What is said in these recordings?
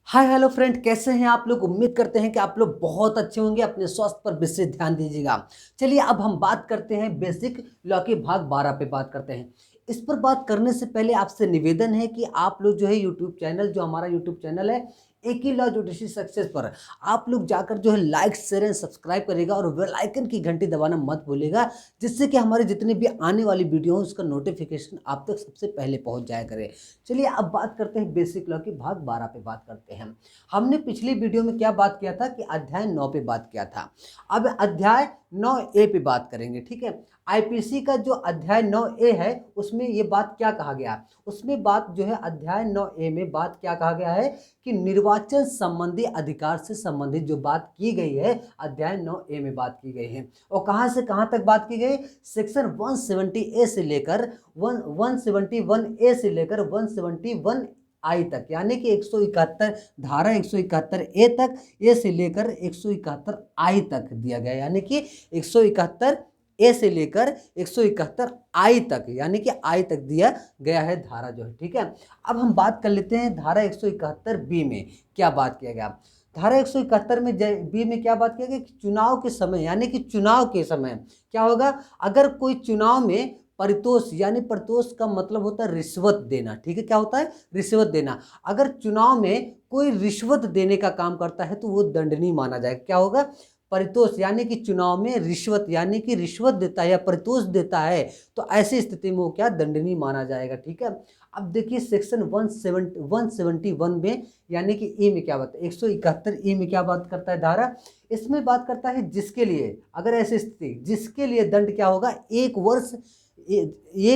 Hi hello friend, कैसे हैं आप लोग। उम्मीद करते हैं कि आप लोग बहुत अच्छे होंगे। अपने स्वास्थ्य पर विशेष ध्यान दीजिएगा। चलिए अब हम बात करते हैं बेसिक लॉ के भाग 12 पे बात करते हैं। इस पर बात करने से पहले आपसे निवेदन है कि आप लोग जो है यूट्यूब चैनल, जो हमारा यूट्यूब चैनल है एक ही लॉ ज्योतिषी सक्सेस पर, आप लोग जाकर जो है लाइक शेयर एंड सब्सक्राइब करेगा और बेल आइकन की घंटी दबाना मत भूलेगा, जिससे कि हमारे जितने भी आने वाली वीडियो हो उसका नोटिफिकेशन आप तक सबसे पहले पहुंच जाया करे। चलिए अब बात करते हैं बेसिक लॉ के भाग 12 पे बात करते हैं। हमने पिछली वीडियो में क्या बात किया था कि अध्याय 9 पे बात किया था। अब अध्याय 9A पे बात करेंगे, ठीक है। आईपीसी का जो अध्याय 9A है उसमें ये बात क्या कहा गया, उसमें बात जो है अध्याय 9A में बात क्या कहा गया है कि निर्वाचन संबंधी अधिकार से संबंधित जो बात की गई है अध्याय 9A में बात की गई है। और कहां से कहां तक बात की गई, सेक्शन 170A से लेकर 171A से लेकर 171 आई तक, यानी कि 171 धारा 171A तक, ए से लेकर 171 आई तक दिया गया, यानी कि 171 ए से लेकर 171 आई तक, यानी कि आई तक दिया गया है धारा जो है, ठीक है। अब हम बात कर लेते हैं धारा 171 बी में क्या बात किया गया। धारा 171 में बी में क्या बात किया गया कि चुनाव के समय, यानी कि चुनाव के समय क्या होगा, अगर कोई चुनाव में परितोष, यानी परितोष का मतलब होता है रिश्वत देना, ठीक है। क्या होता है, रिश्वत देना। अगर चुनाव में कोई रिश्वत देने का काम करता है तो वो दंडनीय माना जाएगा। क्या होगा, परितोष, यानी कि चुनाव में रिश्वत, यानी कि रिश्वत देता है या परितोष देता है तो ऐसी स्थिति में वो क्या दंडनीय माना जाएगा, ठीक है। अब देखिए सेक्शन 171 में, यानी कि ई में क्या बात है, 171 ई में क्या बात करता है धारा, इसमें बात करता है जिसके लिए, अगर ऐसी स्थिति जिसके लिए दंड क्या होगा, 1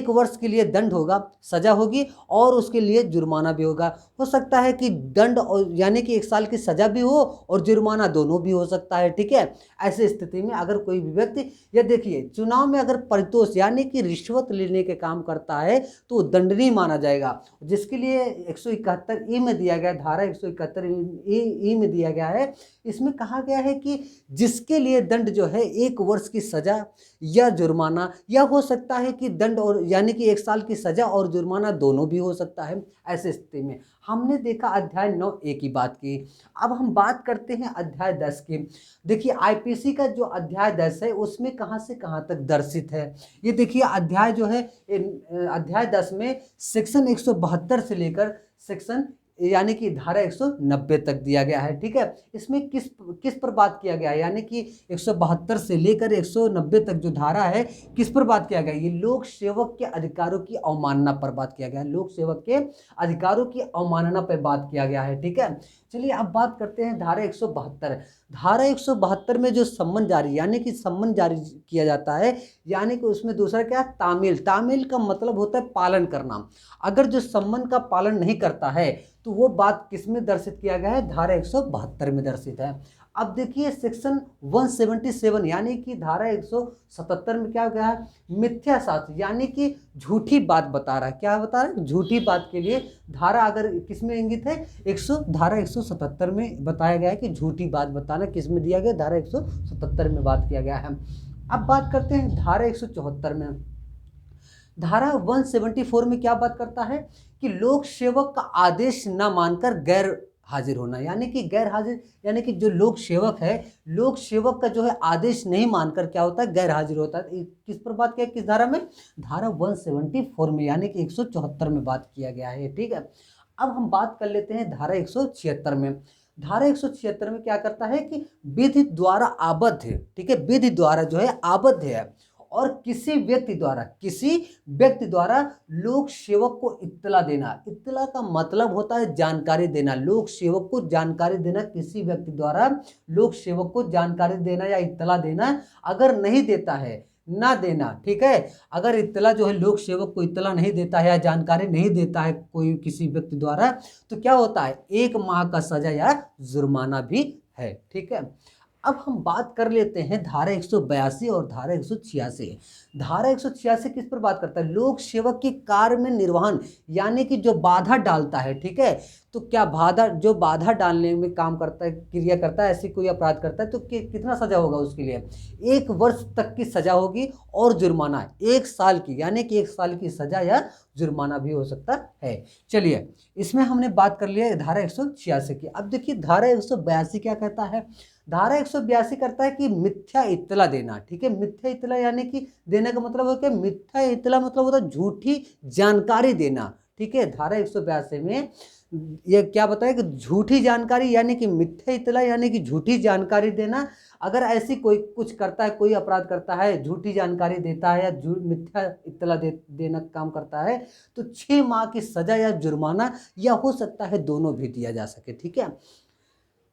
वर्ष के लिए दंड होगा, सजा होगी और उसके लिए जुर्माना भी होगा। हो सकता है कि दंड और यानी कि 1 साल की सजा भी हो और जुर्माना दोनों भी हो सकता है, ठीक है। ऐसी स्थिति में अगर कोई भी व्यक्ति, या देखिए चुनाव में अगर परितोष यानी कि रिश्वत लेने के काम करता है तो दंडनीय माना जाएगा, जिसके लिए 171 ई में दिया गया, धारा 171 ई में दिया गया है। इसमें कहा गया है कि जिसके लिए दंड जो है 1 वर्ष की सजा या जुर्माना, या हो सकता है कि दंड और यानी कि 1 साल की सजा और जुर्माना दोनों भी हो सकता है। ऐसे स्थिति में हमने देखा अध्याय 9A की बात की। अब हम बात करते हैं अध्याय 10 की। देखिए आईपीसी का जो अध्याय 10 है उसमें कहां से कहां तक दर्शित है, ये देखिए अध्याय जो है अध्याय 10 में सेक्शन 172 से लेकर सेक्शन यानी कि धारा 190 तक दिया गया है, ठीक है। इसमें किस किस पर बात किया गया है, यानी कि 172 से लेकर 190 तक जो धारा है किस पर बात किया गया, ये लोक सेवक के अधिकारों की अवमानना पर बात किया गया है। लोक सेवक के अधिकारों की अवमानना पर बात किया गया है, ठीक है। चलिए अब बात करते हैं धारा 172। धारा 172 में जो सम्मन जारी, यानी कि सम्मन जारी किया जाता है, यानी कि उसमें दूसरा क्या, तामील। तामील का मतलब होता है पालन करना। अगर जो सम्मन का पालन नहीं करता है तो वो बात किस में दर्शित किया गया है, धारा 172 में दर्शित है। अब देखिए सेक्शन 177 यानी कि धारा 177 में क्या गया है, मिथ्या शास्त्र, यानी कि झूठी बात बता रहा है। क्या बता रहा है, झूठी बात के लिए धारा अगर किस में इंगित है, धारा 177 में बताया गया है कि झूठी बात बताना किस में दिया गया, धारा 177 में बात किया गया है। अब बात करते हैं धारा 174 में। धारा 174 में क्या बात करता है कि लोक सेवक का आदेश न मानकर गैर हाजिर होना, यानी कि गैर हाजिर, यानी कि जो लोक सेवक है, लोक सेवक का जो है आदेश नहीं मानकर क्या होता है, गैर हाजिर होता है। किस पर बात किया, किस धारा में, धारा 174 में, यानी कि 174 में बात किया गया है, ठीक है। अब हम बात कर लेते हैं धारा 176 में। धारा 176 में क्या करता है कि विधि द्वारा आबद्ध है, ठीक है, विधि द्वारा जो है आबद्ध है और किसी व्यक्ति द्वारा लोक सेवक को इत्तला देना। इत्तला का मतलब होता है जानकारी देना, लोक सेवक को जानकारी देना, किसी व्यक्ति द्वारा लोक सेवक को जानकारी देना या इत्तला देना। अगर नहीं देता है, ना देना, ठीक है। अगर इत्तला जो है लोक सेवक को इत्तला नहीं देता है या जानकारी नहीं देता है कोई किसी व्यक्ति द्वारा, तो क्या होता है, 1 माह का सजा या जुर्माना भी है, ठीक है। अब हम बात कर लेते हैं धारा 182 और धारा 186। धारा 186 किस पर बात करता है, लोक सेवक के कार्य में निर्वहन, यानी कि जो बाधा डालता है, ठीक है। तो क्या जो बाधा डालने में काम करता है, क्रिया करता है, ऐसी कोई अपराध करता है तो कितना सजा होगा उसके लिए, 1 वर्ष तक की सजा होगी और जुर्माना 1 साल की, यानी कि 1 साल की सजा या जुर्माना भी हो सकता है। चलिए, इसमें हमने बात कर लिया धारा 186 की। अब देखिए धारा 182 क्या कहता है। धारा 182 करता है कि मिथ्या इत्तला देना, ठीक है। मिथ्या इत्तला यानी कि देने का मतलब है कि मिथ्या इत्तला मतलब होता है झूठी जानकारी देना, ठीक है। धारा 182 में ये क्या बताया कि झूठी जानकारी यानी कि मिथ्या इत्तला यानी कि झूठी जानकारी देना। अगर ऐसी कोई कुछ करता है, कोई अपराध करता है, झूठी जानकारी देता है या मिथ्या इत्तला देना काम करता है, तो 6 माह की सजा या जुर्माना या हो सकता है दोनों भी दिया जा सके, ठीक है।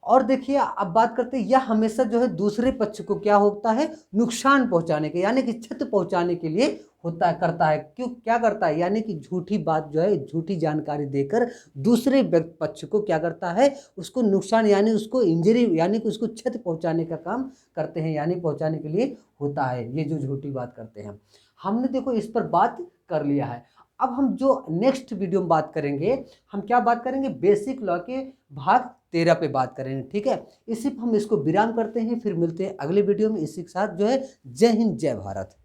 और देखिए अब बात करते हैं, यह हमेशा जो है दूसरे पक्ष को क्या होता है, नुकसान पहुंचाने के यानी कि क्षति पहुंचाने के लिए होता है, करता है। क्यों, क्या करता है, यानी कि झूठी बात जो है, झूठी जानकारी देकर दूसरे पक्ष को क्या करता है, उसको नुकसान यानी उसको इंजरी यानी कि उसको क्षति पहुंचाने का काम करते हैं, यानी पहुंचाने के लिए होता है ये जो झूठी बात करते हैं। हमने देखो इस पर बात कर लिया है। अब हम जो नेक्स्ट वीडियो में बात करेंगे, हम क्या बात करेंगे, बेसिक लॉ के भाग 13 पे बात करेंगे, ठीक है। इसी पर हम इसको विराम करते हैं, फिर मिलते हैं अगले वीडियो में। इसी के साथ जो है जय हिंद जय भारत।